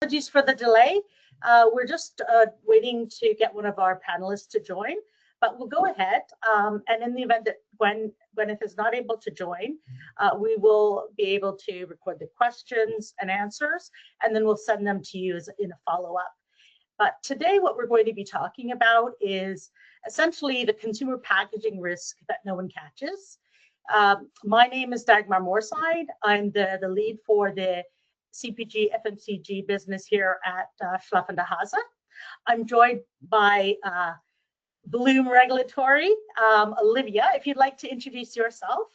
Apologies for the delay. We're just waiting to get one of our panelists to join, but we'll go ahead. And in the event that Gwyneth is not able to join, we will be able to record the questions and answers, and then we'll send them to you in a follow-up. But today, what we're going to be talking about is essentially the consumer packaging risk that no one catches. My name is Dagmar Moorside. I'm the lead for the CPG FMCG business here at Schlaf de Haase. I'm joined by Bloom Regulatory. Olivia, if you'd like to introduce yourself.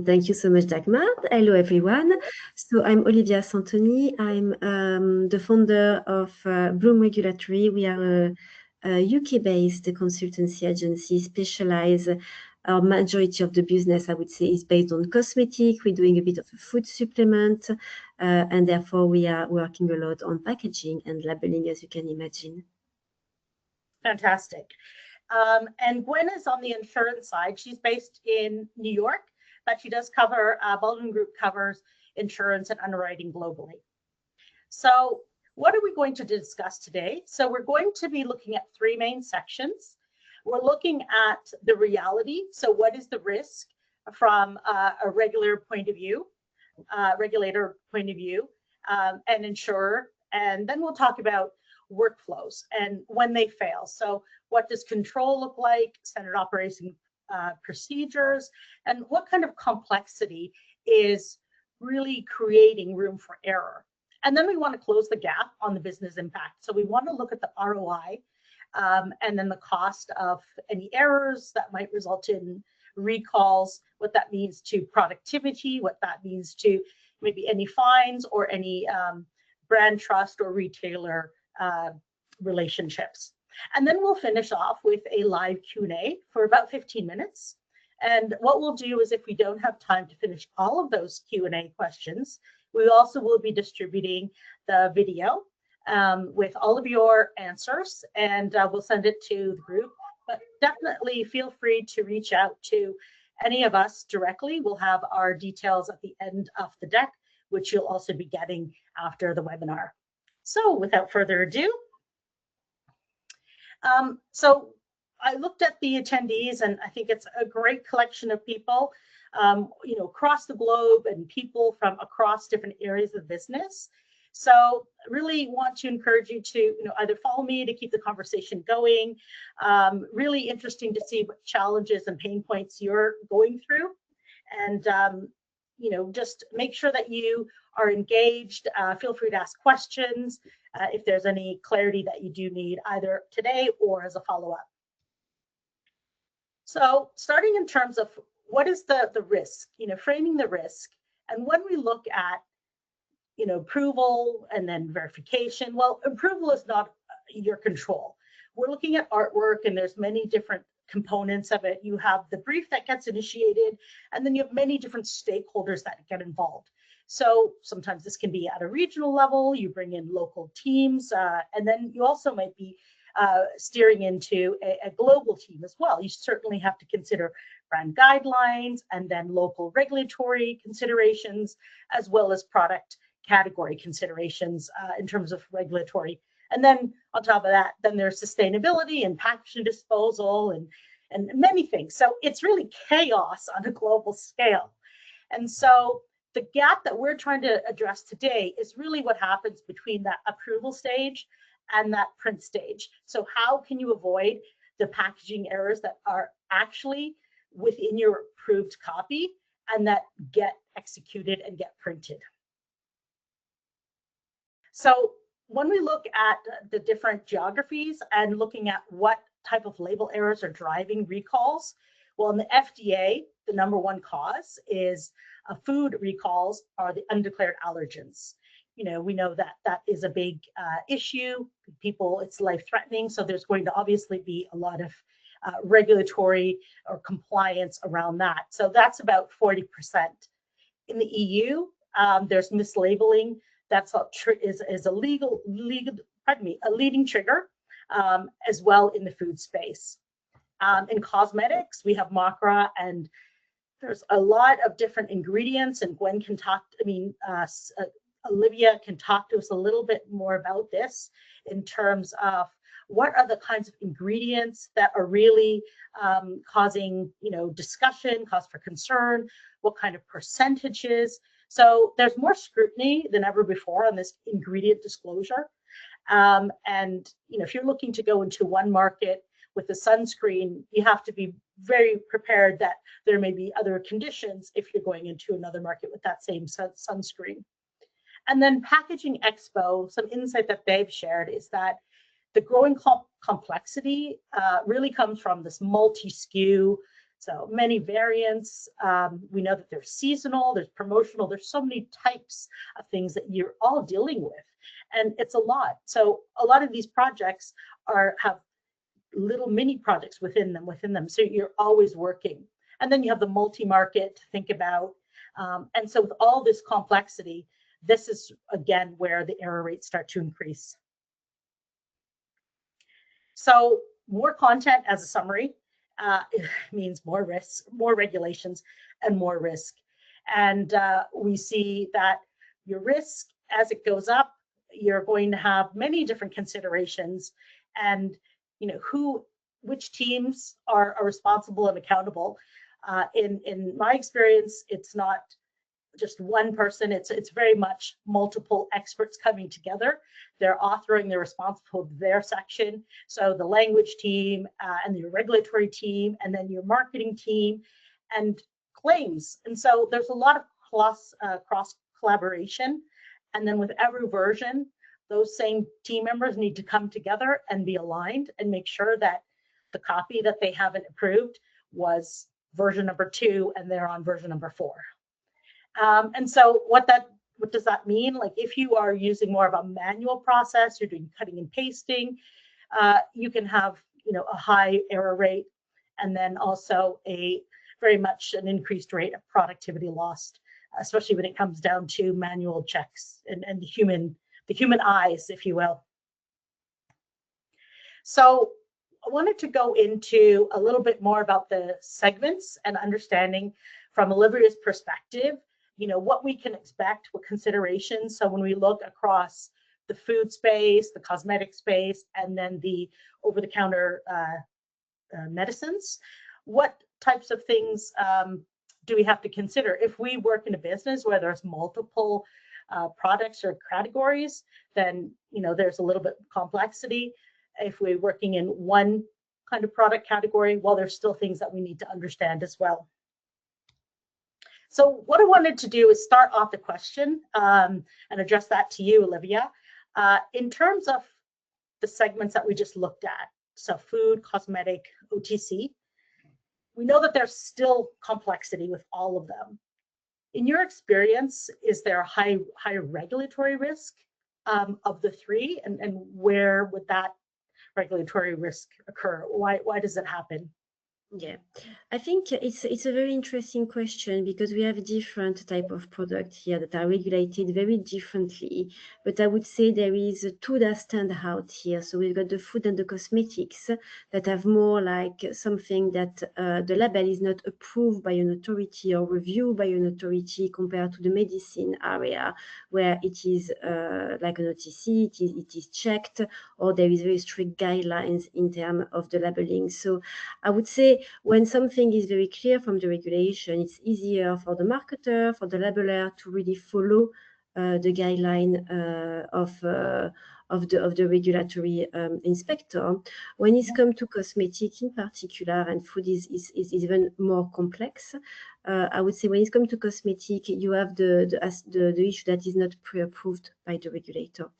Thank you so much, Dagmar. Hello, everyone. So I'm Olivia Santoni. I'm the founder of Bloom Regulatory. We are a UK-based consultancy agency specialized. Our majority of the business, I would say, is based on cosmetic. We're doing a bit of a food supplement, and therefore we are working a lot on packaging and labeling, as you can imagine. Fantastic. And Gwen is on the insurance side. She's based in New York, but she does cover, Baldwin Group covers insurance and underwriting globally. So what are we going to discuss today? So we're going to be looking at three main sections. We're looking at the reality. So what is the risk from a regulator point of view, and insurer. And then we'll talk about workflows and when they fail. So what does control look like, standard operating procedures, and what kind of complexity is really creating room for error. And then we want to close the gap on the business impact. So we want to look at the ROI and then the cost of any errors that might result in recalls, what that means to productivity, what that means to maybe any fines or any brand trust or retailer relationships. And then we'll finish off with a live Q&A for about 15 minutes. And what we'll do is if we don't have time to finish all of those Q&A questions, we also will be distributing the video with all of your answers, and we'll send it to the group. But definitely feel free to reach out to any of us directly. We'll have our details at the end of the deck, which you'll also be getting after the webinar. So without further ado, so I looked at the attendees, and I think it's a great collection of people, across the globe and people from across different areas of business. So really want to encourage you to, either follow me to keep the conversation going. Really interesting to see what challenges and pain points you're going through, and just make sure that you are engaged. Feel free to ask questions if there's any clarity that you do need, either today or as a follow-up. So starting in terms of what is the risk, framing the risk. And when we look at, approval and then verification, well, approval is not your control. We're looking at artwork, and there's many different components of it. You have the brief that gets initiated, and then you have many different stakeholders that get involved. So sometimes this can be at a regional level, you bring in local teams, and then you also might be steering into a global team as well. You certainly have to consider brand guidelines and then local regulatory considerations, as well as product category considerations in terms of regulatory. And then on top of that, then there's sustainability and packaging disposal and many things. So it's really chaos on a global scale. And so the gap that we're trying to address today is really what happens between that approval stage and that print stage. So how can you avoid the packaging errors that are actually within your approved copy and that get executed and get printed? So when we look at the different geographies and looking at what type of label errors are driving recalls, well, in the FDA, the number one cause is food recalls are the undeclared allergens. We know that that is a big issue. People, it's life-threatening. So there's going to obviously be a lot of regulatory or compliance around that. So that's about 40%. In the EU, there's mislabeling. That's is a leading trigger, as well in the food space. In cosmetics, we have MACRA, and there's a lot of different ingredients, and Gwen can talk, Olivia can talk to us a little bit more about this in terms of what are the kinds of ingredients that are really causing, discussion, cause for concern, what kind of percentages. So there's more scrutiny than ever before on this ingredient disclosure. And if you're looking to go into one market with a sunscreen, you have to be very prepared that there may be other conditions if you're going into another market with that same sunscreen. And then Packaging Expo, some insight that they've shared is that the growing complexity really comes from this multi-SKU, so many variants. We know that there's seasonal, there's promotional, there's so many types of things that you're all dealing with, and it's a lot. So a lot of these projects have little mini projects within them. So you're always working. And then you have the multi-market to think about. And so with all this complexity, this is, again, where the error rates start to increase. So more content as a summary means more risks, more regulations, and more risk. And we see that your risk, as it goes up, you're going to have many different considerations, and which teams are responsible and accountable. In my experience, it's not just one person, it's very much multiple experts coming together. They're authoring, they're responsible for their section. So the language team and your regulatory team, and then your marketing team and claims. And so there's a lot of cross collaboration. And then with every version, those same team members need to come together and be aligned and make sure that the copy that they haven't approved was version number 2 and they're on version number 4. And so what does that mean? Like if you are using more of a manual process, you're doing cutting and pasting, you can have a high error rate, and then also a very much an increased rate of productivity lost, especially when it comes down to manual checks and the human eyes, if you will. So I wanted to go into a little bit more about the segments and understanding from Olivia's perspective, what we can expect, what considerations. So when we look across the food space, the cosmetic space, and then the over-the-counter medicines, what types of things do we have to consider? If we work in a business where there's multiple products or categories, then there's a little bit of complexity. If we're working in one kind of product category, well, there's still things that we need to understand as well. So what I wanted to do is start off the question and address that to you, Olivia. In terms of the segments that we just looked at, so food, cosmetic, OTC, we know that there's still complexity with all of them. In your experience, is there a high regulatory risk of the three, and where would that regulatory risk occur? Why does it happen? Yeah, I think it's a very interesting question, because we have different type of products here that are regulated very differently. But I would say there is two that stand out here. So we've got the food and the cosmetics that have more like something that the label is not approved by an authority or reviewed by an authority, compared to the medicine area, where it is like an OTC, it is checked, or there is very strict guidelines in terms of the labeling. So I would say, when something is very clear from the regulation, it's easier for the marketer, for the labeler to really follow the guideline of the regulatory inspector. When it's come to cosmetic in particular, and food is even more complex, I would say when it's come to cosmetic, you have the issue that is not pre-approved by the regulator.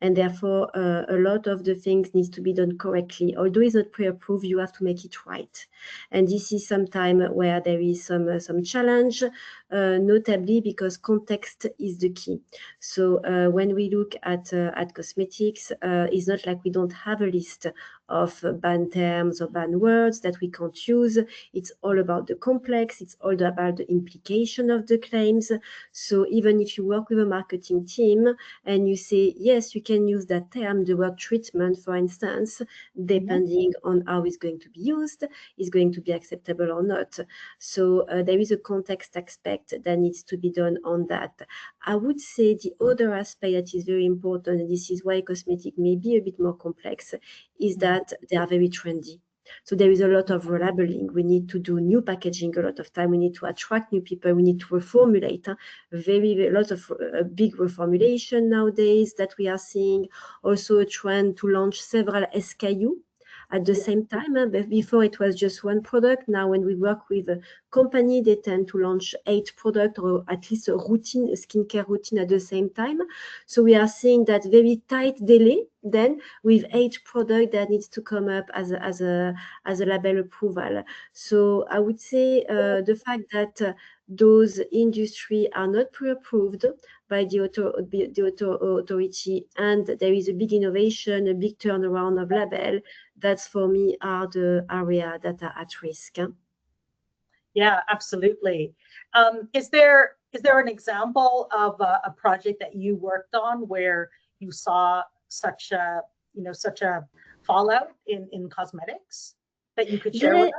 And therefore, a lot of the things needs to be done correctly. Although it's not pre-approved, you have to make it right. And this is some time where there is some challenge, notably because context is the key. So when we look at cosmetics, it's not like we don't have a list of banned terms or banned words that we can't use. It's all about the complex. It's all about the implication of the claims. So even if you work with a marketing team and you say, yes, you can use that term, the word treatment, for instance, depending on how it's going to be used, is going to be acceptable or not. So there is a context aspect that needs to be done on that. I would say the other aspect that is very important, and this is why cosmetic may be a bit more complex, is that they are very trendy. So there is a lot of relabeling. We need to do new packaging a lot of time. We need to attract new people. We need to reformulate. A lot of big reformulation nowadays that we are seeing. Also a trend to launch several SKU at the same time. Before it was just one product. Now when we work with a company, they tend to launch 8 products or at least a skincare routine at the same time. So we are seeing that very tight delay then with 8 products that needs to come up as a label approval. So I would say the fact that those industries are not pre-approved by the authority, and there is a big innovation, a big turnaround of label, that's for me are the area that are at risk. Yeah, absolutely. Is there an example of a project that you worked on where you saw such a fallout in cosmetics that you could share with us?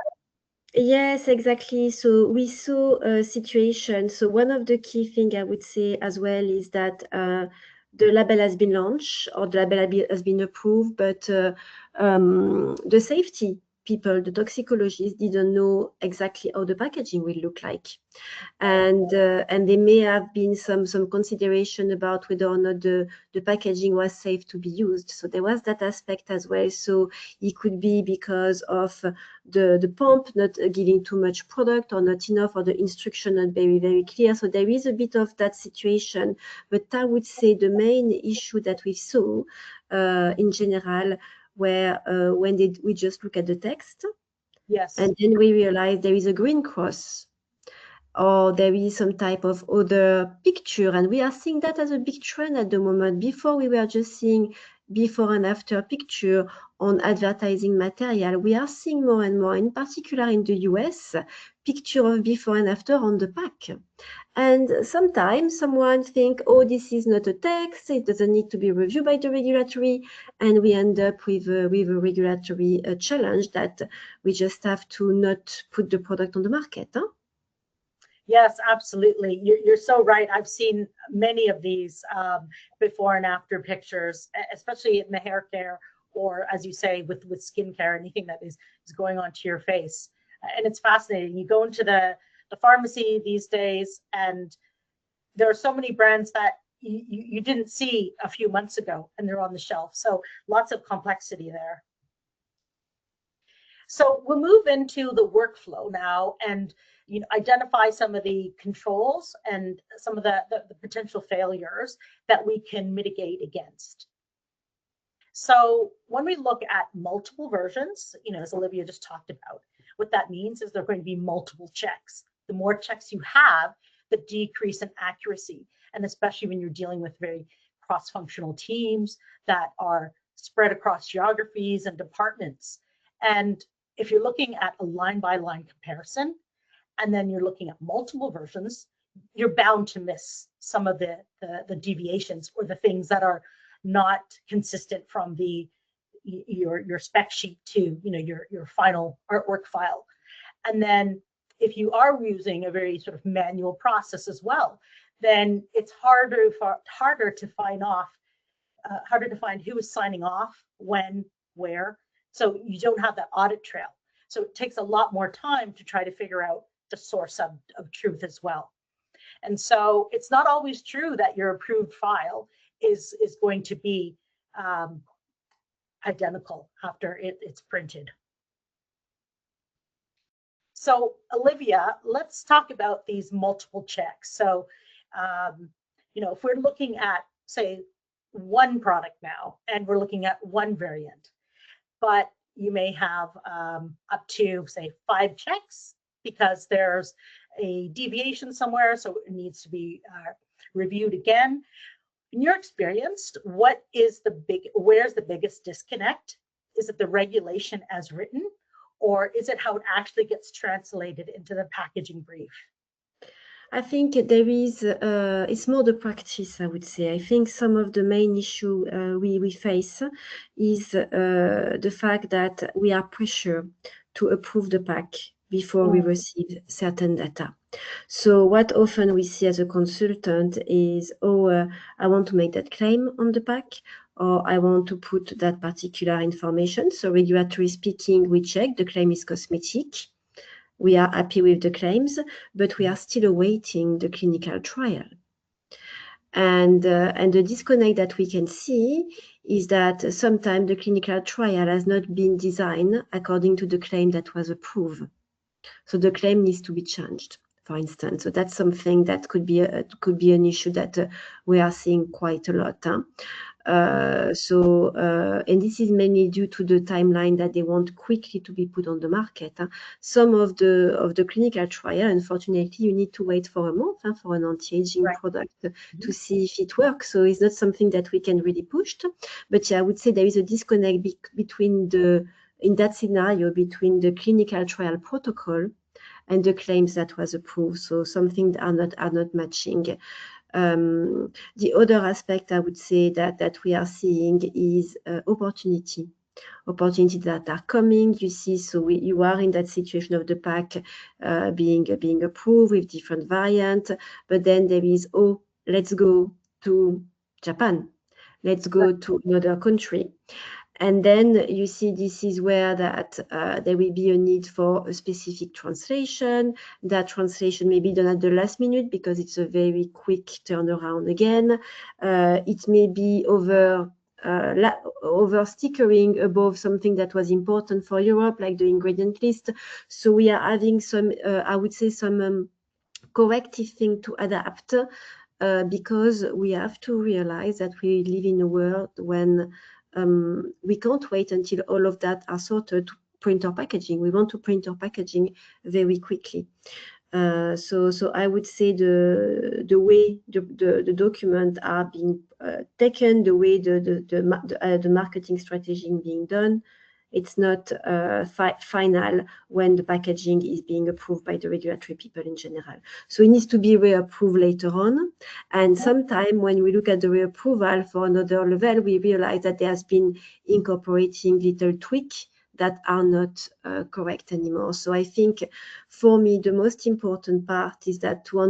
Yes, exactly. So we saw a situation. So one of the key things I would say as well is that the label has been launched or the label has been approved, but the safety people, the toxicologists, didn't know exactly how the packaging will look like. And there may have been some consideration about whether or not the packaging was safe to be used. So there was that aspect as well. So it could be because of the pump not giving too much product or not enough, or the instruction not very, very clear. So there is a bit of that situation. But I would say the main issue that we saw in general, where when we just look at the text, Yes, and then we realize there is a green cross, or there is some type of other picture. And we are seeing that as a big trend at the moment. Before, we were just seeing before and after picture on advertising material. We are seeing more and more, in particular in the US, picture of before and after on the pack. And sometimes someone think, oh, this is not a text, it doesn't need to be reviewed by the regulatory, and we end up with a regulatory challenge that we just have to not put the product on the market. yes, absolutely. You're so right. I've seen many of these before and after pictures, especially in the hair care, or as you say, with skincare, anything that is going onto your face. And it's fascinating. You go into the pharmacy these days, and there are so many brands that you didn't see a few months ago, and they're on the shelf. So lots of complexity there. So we'll move into the workflow now, and identify some of the controls and some of the potential failures that we can mitigate against. So when we look at multiple versions, as Olivia just talked about, what that means is there are going to be multiple checks. The more checks you have, the decrease in accuracy, and especially when you're dealing with very cross-functional teams that are spread across geographies and departments. And if you're looking at a line-by-line comparison, and then you're looking at multiple versions, you're bound to miss some of the deviations or the things that are not consistent from your spec sheet to your final artwork file. And then if you are using a very sort of manual process as well, then it's harder to find who is signing off, when, where. So you don't have that audit trail. So it takes a lot more time to try to figure out the source of truth as well. And so it's not always true that your approved file is going to be identical after it's printed. So Olivia, let's talk about these multiple checks. So, if we're looking at, say, one product now, and we're looking at one variant, but you may have up to, say, 5 checks because there's a deviation somewhere, so it needs to be reviewed again. In your experience, where's the biggest disconnect is it the regulation as written, or is it how it actually gets translated into the packaging brief? I think there is, it's more the practice, I would say. I think some of the main issue we face is the fact that we are pressured to approve the pack before we receive certain data. So what often we see as a consultant is, I want to make that claim on the pack, or I want to put that particular information. So regulatory speaking, we check the claim is cosmetic. We are happy with the claims, but we are still awaiting the clinical trial. And the disconnect that we can see is that sometimes the clinical trial has not been designed according to the claim that was approved. So the claim needs to be changed, for instance. So that's something that could be an issue that we are seeing quite a lot. And this is mainly due to the timeline that they want quickly to be put on the market. Some of the clinical trial, unfortunately, you need to wait for a month for an anti-aging product to see if it works. So it's not something that we can really push. But yeah, I would say there is a disconnect between in that scenario, between the clinical trial protocol and the claims that was approved. So something are not matching. The other aspect I would say that we are seeing is opportunities that are coming. You see, so you are in that situation of the pack being approved with different variants, but then there is, let's go to Japan, let's go to another country. And then you see this is where that there will be a need for a specific translation. That translation may be done at the last minute because it's a very quick turnaround again. It may be over stickering above something that was important for Europe, like the ingredient list. So we are having some, I would say, some corrective thing to adapt because we have to realize that we live in a world when we can't wait until all of that are sorted to print our packaging. We want to print our packaging very quickly. So I would say the way the documents are being taken, the way the marketing strategy being done, it's not final when the packaging is being approved by the regulatory people in general. So it needs to be reapproved later on. And sometime when we look at the reapproval for another level, we realize that there has been incorporating little tweaks that are not correct anymore. So I think for me, the most important part is that to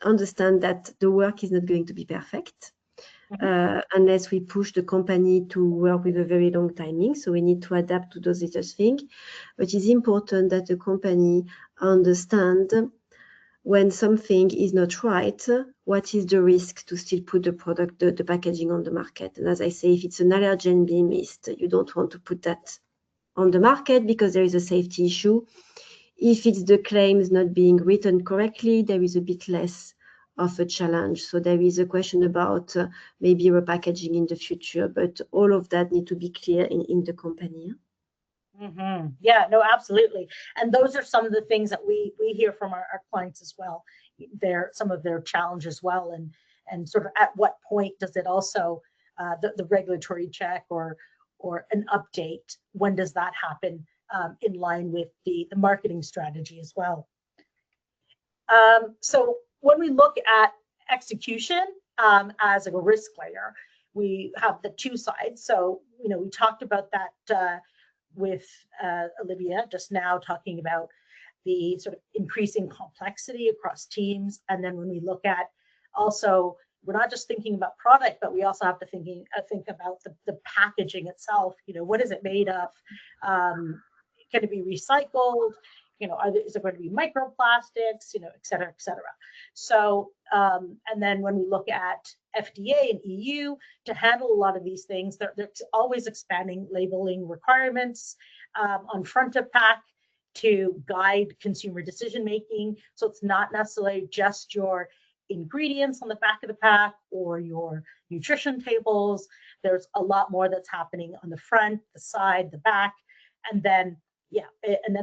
understand that the work is not going to be perfect. Unless we push the company to work with a very long timing. So we need to adapt to those little things. But it's important that the company understand when something is not right, what is the risk to still put the product, the packaging on the market. And as I say, if it's an allergen being missed, you don't want to put that on the market because there is a safety issue. If it's the claims not being written correctly, there is a bit less of a challenge. So there is a question about maybe repackaging in the future, but all of that need to be clear in the company. Yeah, no, absolutely. And those are some of the things that we hear from our clients as well. Some of their challenge as well, and sort of at what point does it also the regulatory check or an update? When does that happen in line with the marketing strategy as well? So when we look at execution as a risk layer, we have the two sides. So we talked about that with Olivia just now, talking about the sort of increasing complexity across teams. And then when we look at also, we're not just thinking about product, but we also have to think about the packaging itself. What is it made of? Can it be recycled? Is it going to be microplastics? Et cetera, et cetera. So, and then when we look at FDA and EU to handle a lot of these things, they're always expanding labeling requirements on front of pack to guide consumer decision making. So it's not necessarily just your ingredients on the back of the pack or your nutrition tables. There's a lot more that's happening on the front, the side, the back, and then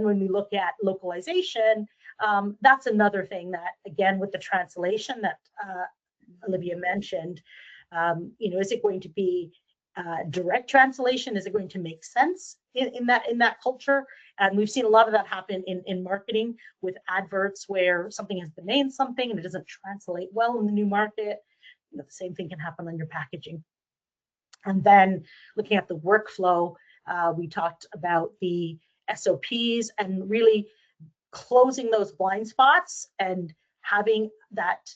when we look at localization, that's another thing that, again, with the translation that Olivia mentioned, is it going to be direct translation? Is it going to make sense in that culture? And we've seen a lot of that happen in marketing with adverts where something has been named something and it doesn't translate well in the new market. The same thing can happen on your packaging. And then looking at the workflow, we talked about the SOPs and really closing those blind spots and having that,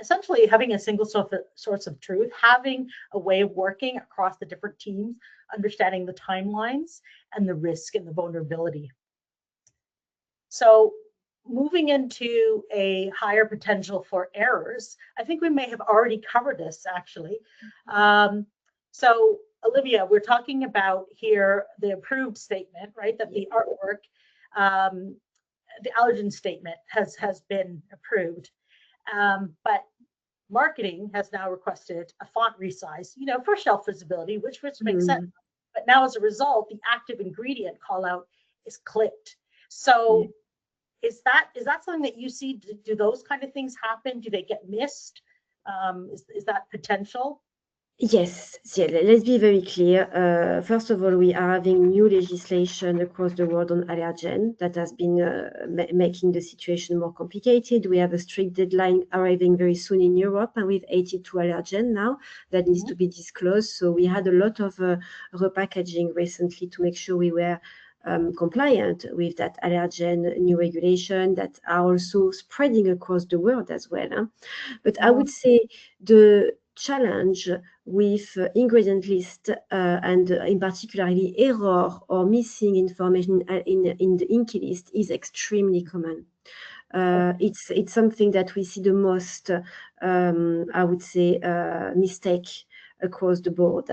essentially having a single source of truth, having a way of working across the different teams, understanding the timelines and the risk and the vulnerability. So moving into a higher potential for errors, I think we may have already covered this actually. So Olivia, we're talking about here the approved statement, right? That the artwork, the allergen statement has been approved. But marketing has now requested a font resize, for shelf visibility, which makes sense. But now as a result, the active ingredient call out is clipped. So is that something that you see? Do those kind of things happen? Do they get missed? Is that potential? Yes, let's be very clear. First of all, we are having new legislation across the world on allergen that has been making the situation more complicated. We have a strict deadline arriving very soon in Europe, and with 82 allergen now that needs to be disclosed. So we had a lot of repackaging recently to make sure we were compliant with that allergen new regulation that are also spreading across the world as well. Huh? But I would say the challenge with ingredient list and in particularly error or missing information in the INCI list is extremely common. It's something that we see the most, I would say, mistake across the board.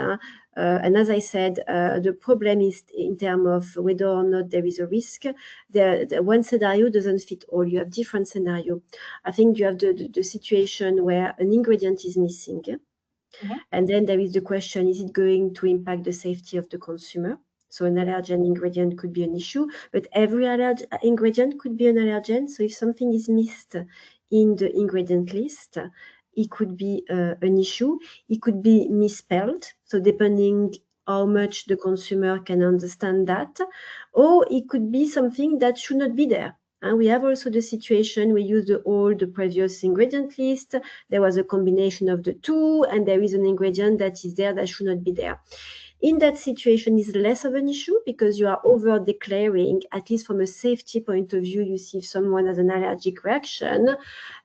And as I said, the problem is in terms of whether or not there is a risk. The one scenario doesn't fit all. You have different scenario. I think you have the situation where an ingredient is missing. And then there is the question, is it going to impact the safety of the consumer? So an allergen ingredient could be an issue, but every ingredient could be an allergen. So if something is missed in the ingredient list, it could be an issue. It could be misspelled. So depending how much the consumer can understand that, or it could be something that should not be there. And we have also the situation, we use the previous ingredient list. There was a combination of the two, and there is an ingredient that is there that should not be there. In that situation, is less of an issue because you are over declaring, at least from a safety point of view. You see if someone has an allergic reaction,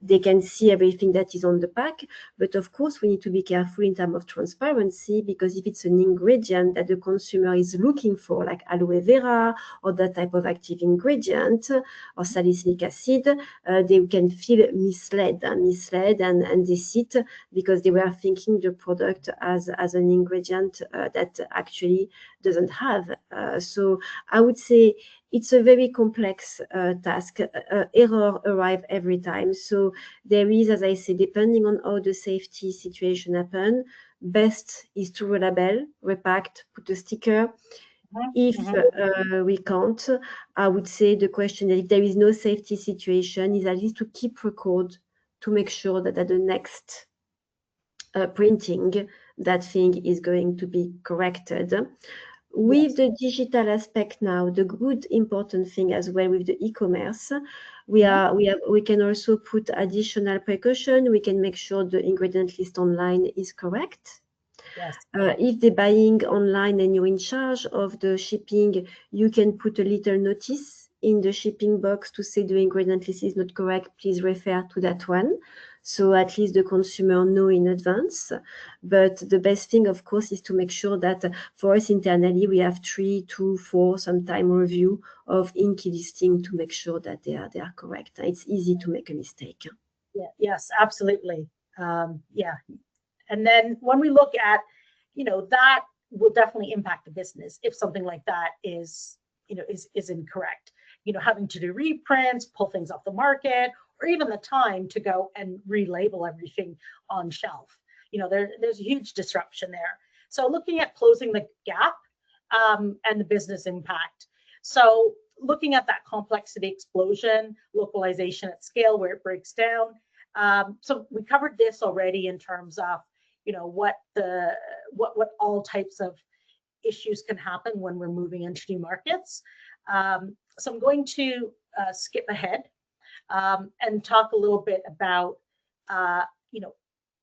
they can see everything that is on the pack. But of course, we need to be careful in terms of transparency, because if it's an ingredient that the consumer is looking for, like aloe vera or that type of active ingredient or salicylic acid, they can feel misled and they sit because they were thinking the product as an ingredient that actually doesn't have. So I would say it's a very complex task. Error arrive every time. So there is, as I say, depending on how the safety situation happen, best is to relabel, repacked, put a sticker. If we can't, I would say the question that if there is no safety situation is at least to keep record to make sure that at the next printing, that thing is going to be corrected. With the digital aspect now, the good important thing as well with the e-commerce, we can also put additional precaution. We can make sure the ingredient list online is correct. Yes. If they're buying online and you're in charge of the shipping, you can put a little notice in the shipping box to say the ingredient list is not correct. Please refer to that one. So at least the consumer know in advance. But the best thing, of course, is to make sure that for us internally, we have 3 to 4 sometime review of INCI listing to make sure that they are correct. It's easy to make a mistake. Yeah. Yes, absolutely. Yeah. And then when we look at, that will definitely impact the business if something like that is incorrect. Having to do reprints, pull things off the market, or even the time to go and relabel everything on shelf. There's a huge disruption there. So looking at closing the gap and the business impact. So looking at that complexity explosion, localization at scale where it breaks down. So we covered this already in terms of, what all types of issues can happen when we're moving into new markets. So I'm going to skip ahead and talk a little bit about,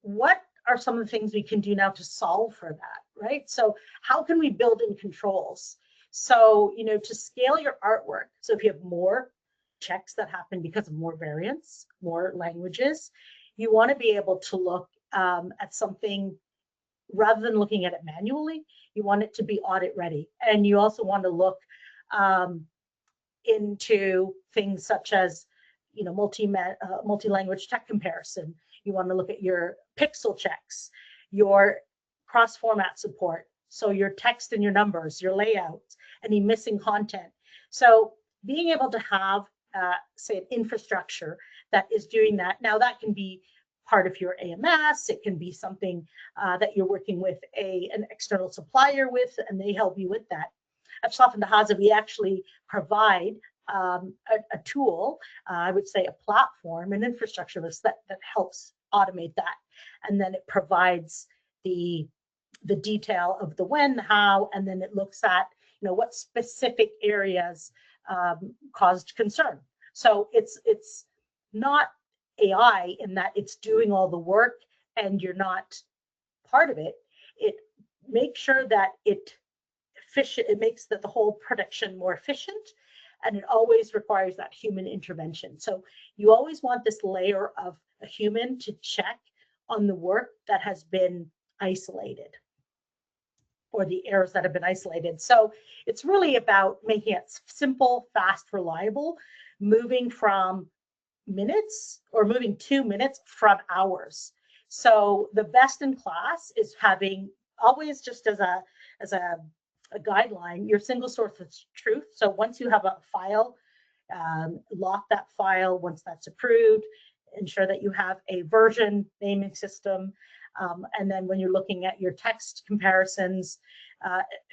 what are some of the things we can do now to solve for that, right? So how can we build in controls? So, to scale your artwork. So if you have more checks that happen because of more variants, more languages, you want to be able to look at something rather than looking at it manually. You want it to be audit ready. And you also want to look into things such as, multi-language check comparison. You want to look at your pixel checks, your cross-format support, so your text and your numbers, your layouts, any missing content. So being able to have, say, an infrastructure that is doing that. Now that can be part of your AMS. It can be something that you're working with an external supplier with, and they help you with that. At Schlafen de Hase, we actually provide a tool, I would say a platform, an infrastructure list that helps automate that. And then it provides the detail of the when, the how, and then it looks at, what specific areas caused concern. So it's not AI in that it's doing all the work and you're not part of it. It makes sure that it makes the whole production more efficient, and it always requires that human intervention. So you always want this layer of a human to check on the work that has been isolated, or the errors that have been isolated. So it's really about making it simple, fast, reliable, moving from minutes or moving 2 minutes from hours. So the best in class is having always, just as a guideline, your single source of truth. So once you have a file, lock that file. Once that's approved, ensure that you have a version naming system. And then when you're looking at your text comparisons,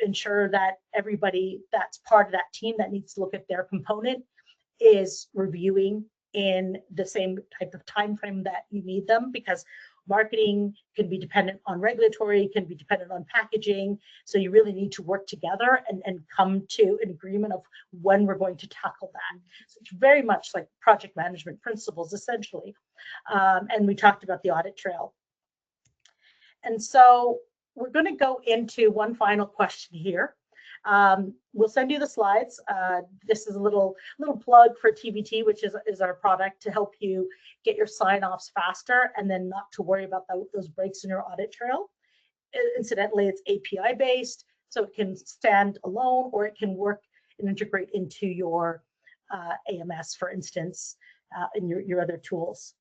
ensure that everybody that's part of that team that needs to look at their component is reviewing in the same type of time frame that you need them, because marketing can be dependent on regulatory, can be dependent on packaging. So you really need to work together and come to an agreement of when we're going to tackle that. So it's very much like project management principles, essentially. And we talked about the audit trail. And so we're going to go into one final question here. We'll send you the slides. This is a little plug for TBT, which is our product to help you get your sign-offs faster and then not to worry about those breaks in your audit trail. Incidentally, it's API based, so it can stand alone or it can work and integrate into your AMS, for instance, and your other tools.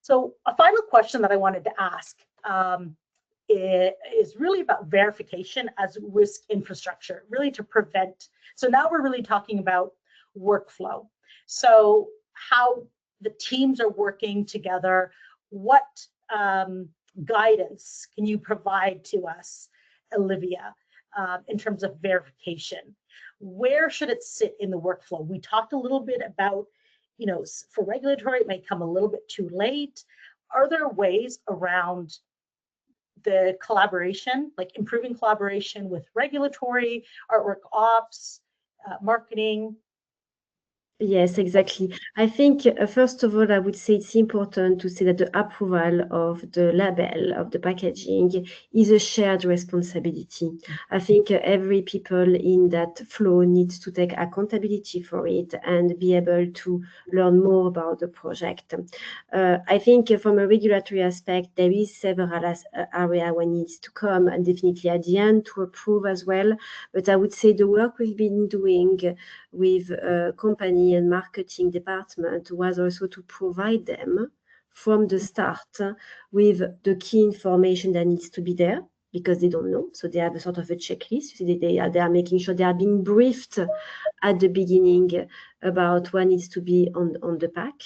So a final question that I wanted to ask is really about verification as risk infrastructure, really to prevent. So now we're really talking about workflow. So how the teams are working together, what guidance can you provide to us, Olivia, in terms of verification? Where should it sit in the workflow? We talked a little bit about, for regulatory, it may come a little bit too late. Are there ways around the collaboration, like improving collaboration with regulatory, artwork ops, marketing? Yes, exactly. I think, first of all, I would say it's important to say that the approval of the label of the packaging is a shared responsibility. I think every people in that flow needs to take accountability for it and be able to learn more about the project. I think from a regulatory aspect, there is several areas where it needs to come, and definitely at the end to approve as well. But I would say the work we've been doing with company and marketing department was also to provide them from the start with the key information that needs to be there, because they don't know. So they have a sort of a checklist. They are making sure they are being briefed at the beginning about what needs to be on the pack.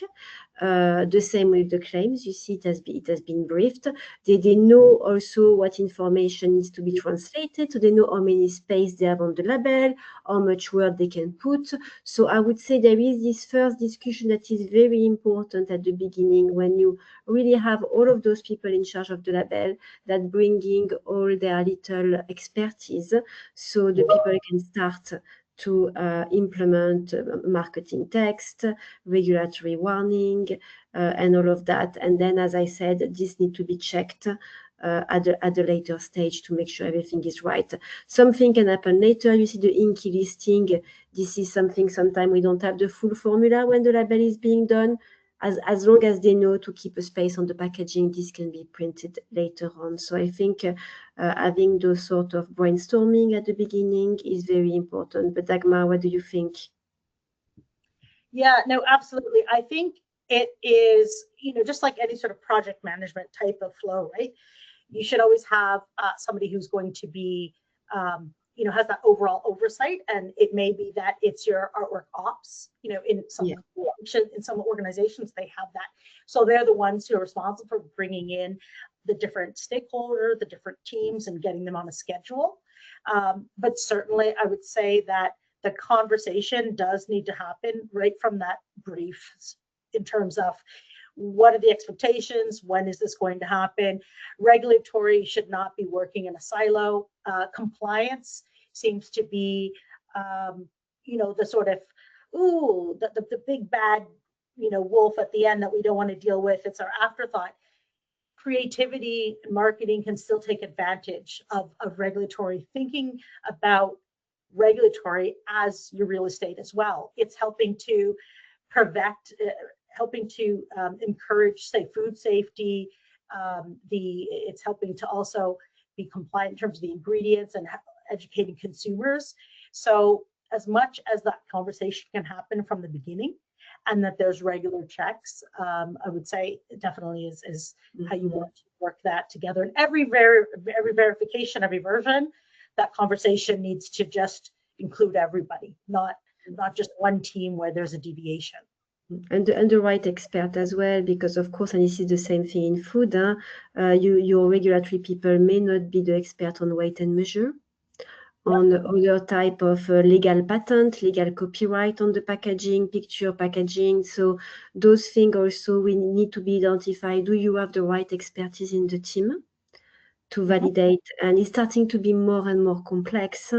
The same with the claims. You see, it has been briefed. They know also what information needs to be translated, so they know how many space they have on the label, how much word they can put. So I would say there is this first discussion that is very important at the beginning, when you really have all of those people in charge of the label that bringing all their little expertise, so the people can start to implement marketing text, regulatory warning, and all of that. And then, as I said, this need to be checked at a later stage to make sure everything is right. Something can happen later. You see the INCI listing. This is something sometimes we don't have the full formula when the label is being done. As long as they know to keep a space on the packaging, this can be printed later on. So I think having those sort of brainstorming at the beginning is very important. But Dagmar, what do you think? Yeah, no, absolutely. I think it is, just like any sort of project management type of flow, right? You should always have somebody who's going to be, has that overall oversight. And it may be that it's your artwork ops, in some organizations, they have that. So they're the ones who are responsible for bringing in the different stakeholders, the different teams, and getting them on a schedule. But certainly I would say that the conversation does need to happen right from that brief, in terms of what are the expectations, when is this going to happen. Regulatory should not be working in a silo. Compliance seems to be, the sort of, the big bad, wolf at the end that we don't want to deal with. It's our afterthought. Creativity and marketing can still take advantage of regulatory, thinking about regulatory as your real estate as well. It's helping to encourage, say, food safety. It's helping to also be compliant in terms of the ingredients and educating consumers. So as much as that conversation can happen from the beginning, and that there's regular checks, I would say definitely is how you want to work that together. And every verification, every version, that conversation needs to just include everybody, not just one team where there's a deviation. And the right expert as well, because of course, and this is the same thing in food, your regulatory people may not be the expert on weight and measure, on other type of legal patent, legal copyright on the packaging, picture packaging. So those things also we need to be identified. Do you have the right expertise in the team to validate? And it's starting to be more and more complex,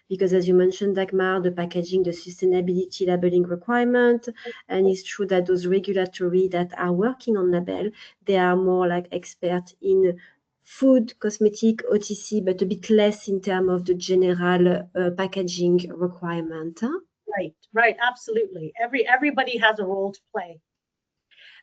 because as you mentioned, Dagmar, the packaging, the sustainability labeling requirement, and it's true that those regulatory that are working on label, they are more like experts in food, cosmetic, OTC, but a bit less in terms of the general packaging requirement. Right, absolutely. Everybody has a role to play.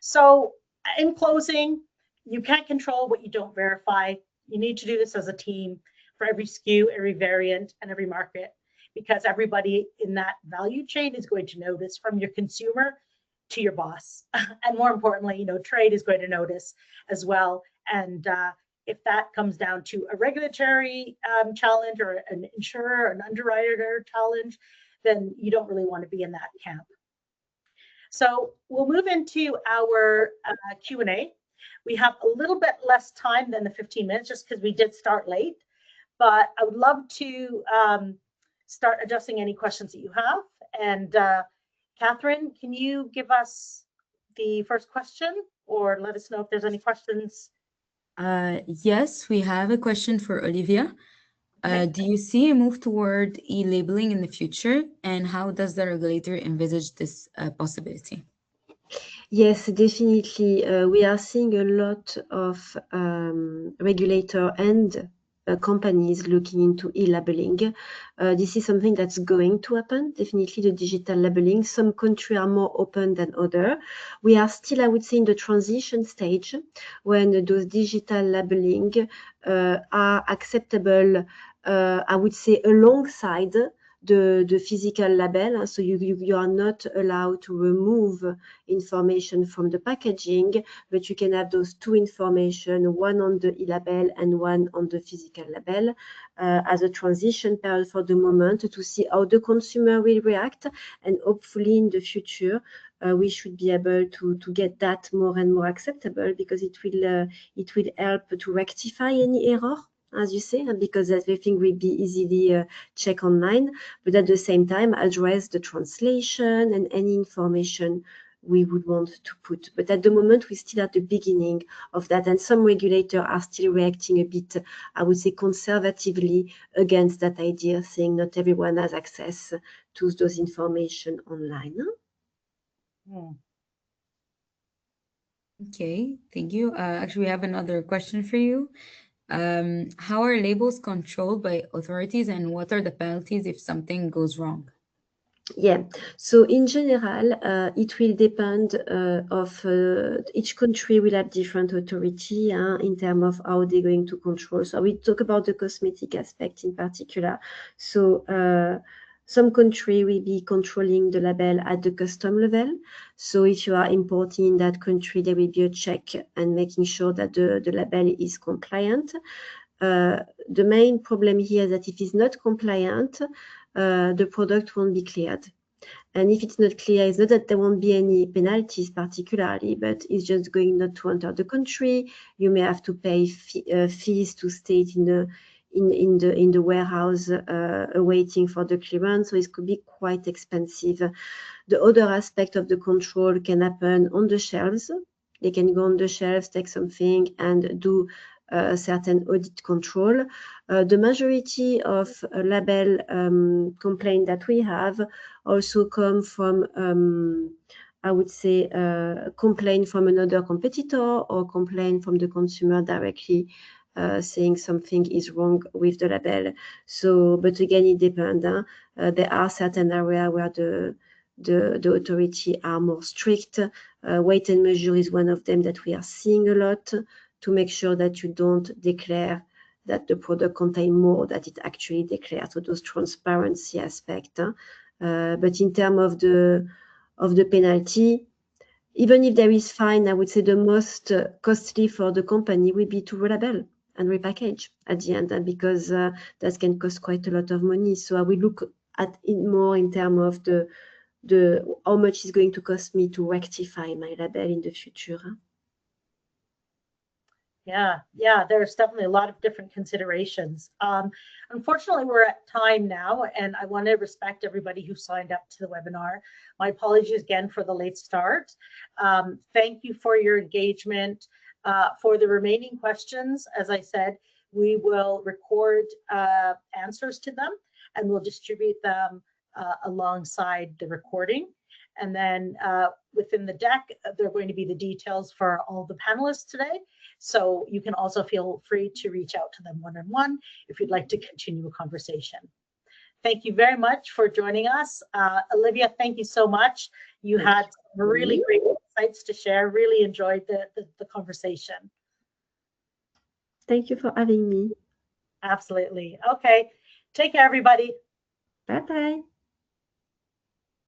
So in closing, you can't control what you don't verify. You need to do this as a team for every SKU, every variant, and every market, because everybody in that value chain is going to notice, from your consumer to your boss. And more importantly, trade is going to notice as well. And if that comes down to a regulatory challenge, or an insurer, or an underwriter challenge, then you don't really want to be in that camp. So we'll move into our Q&A. We have a little bit less time than the 15 minutes, just because we did start late, but I would love to start addressing any questions that you have. And Catherine, can you give us the first question, or let us know if there's any questions? Yes, we have a question for Olivia. Do you see a move toward e-labeling in the future, and how does the regulator envisage this possibility? Yes, definitely. We are seeing a lot of regulator and companies looking into e-labeling. This is something that's going to happen, definitely, the digital labeling. Some countries are more open than others. We are still, I would say, in the transition stage, when those digital labeling are acceptable, I would say, alongside the physical label. So you are not allowed to remove information from the packaging, but you can have those two information, one on the e-label and one on the physical label, as a transition period for the moment, to see how the consumer will react, and hopefully in the future we should be able to get that more and more acceptable, because it will help to rectify any error, as you say, because everything will be easily checked online, but at the same time address the translation and any information we would want to put. But at the moment, we're still at the beginning of that, and some regulators are still reacting a bit, I would say, conservatively against that idea, saying not everyone has access to those information online. Okay, thank you. Actually, we have another question for you. How are labels controlled by authorities, and what are the penalties if something goes wrong? Yeah, so in general, it will depend of each country will have different authority in terms of how they're going to control. So we talk about the cosmetic aspect in particular. So some country will be controlling the label at the custom level. So if you are importing in that country, there will be a check and making sure that the label is compliant. The main problem here is that if it's not compliant, the product won't be cleared. And if it's not clear, it's not that there won't be any penalties particularly, but it's just going not to enter the country. You may have to pay fees to stay in the warehouse awaiting for the clearance. So it could be quite expensive. The other aspect of the control can happen on the shelves. They can go on the shelves, take something, and do certain audit control. The majority of label complaint that we have also come from, I would say, complaint from another competitor or complaint from the consumer directly, saying something is wrong with the label. So, but again, it depends. There are certain areas where the authority are more strict. Weight and measure is one of them that we are seeing a lot, to make sure that you don't declare that the product contains more that it actually declares. So those transparency aspect. But in terms of the penalty, even if there is fine, I would say the most costly for the company will be to relabel and repackage at the end, and because that can cost quite a lot of money. So I will look at it more in terms of the how much is going to cost me to rectify my label in the future. Yeah, there's definitely a lot of different considerations. Unfortunately, we're at time now, and I want to respect everybody who signed up to the webinar. My apologies again for the late start. Thank you for your engagement. For the remaining questions, as I said, we will record answers to them, and we'll distribute them alongside the recording. And then within the deck, there are going to be the details for all the panelists today. So you can also feel free to reach out to them one-on-one if you'd like to continue a conversation. Thank you very much for joining us. Olivia, thank you so much. You had some really great insights to share. Really enjoyed the conversation. Thank you for having me. Absolutely. Okay. Take care, everybody. Bye-bye.